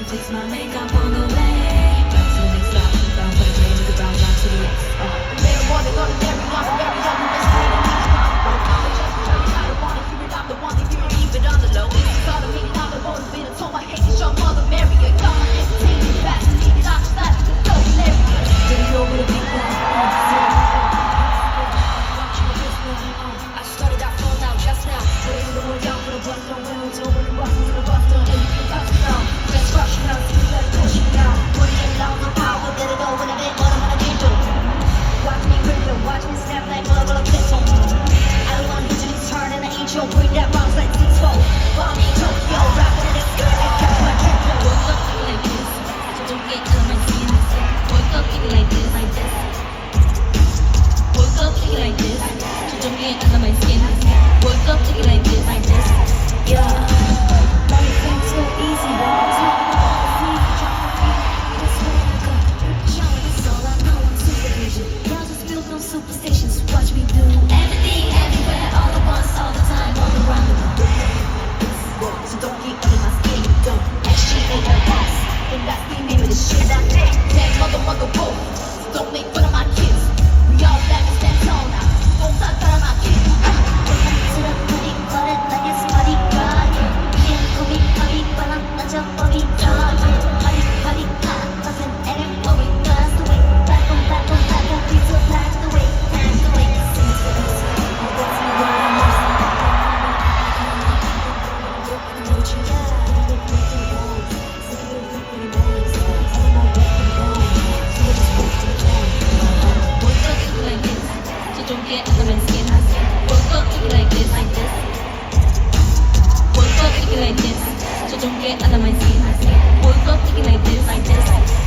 Fix my makeup on the way. Back to the next stop. Bound for the grave, make a brown rock to the X. They want to go to every young, very young, and that's great. I'm just turning out the one, if you're not the one, if you leave it on the low. It's all the meaning, I'm the motivator. Told my hate to show mother Mary. Come on, entertain me fast, and keep it off the side. Go, hilarious. Video with a big one. I started out falling out just now. Put it in the one down for the bus, don't win, it's over the bus, to the bus, don't hit the touchdown. Let's rush it out, see that push it down. Put it in down, no power, let it over the bit, what I'm gonna do. Watch me rip it, watch me snap like a pistol. I don't want to hit this hard and I ain't your bring that bounce like T-Fold. Bomb in Tokyo, rapping in the skirt and catch my tempo. Woke up thinking like this, so don't get out of my skin. Woke up thinking like this, like this. Woke up thinking like this, so don't get out of my skin. Woke up thinking like this, like this. Yeah. Money things so easy, but I'm talking about the free. That's what I got. Showing us all I know on supervision. Y'all just built no superstitions. Watch me do everything, everywhere, all at once, all the time, all around the world. So don't get under my skin, don't. HGALS. And that's the name of the shit I take. Damn mother, whoa. So don't make fun of my kids. We all back and stand tall now. Don't talk about my kids. To the party, got it like it's party God. Yeah, 거기 바람 나죠 거기 저. Party, nothing ain't what we does the way. Back on, beats will pass the way. Sing to us. What's the word I'm missing? Don't you got don't get under my skin. Woke up looking like this, like this. Woke up looking like this, so don't get under my skin. Woke up looking like this, like this.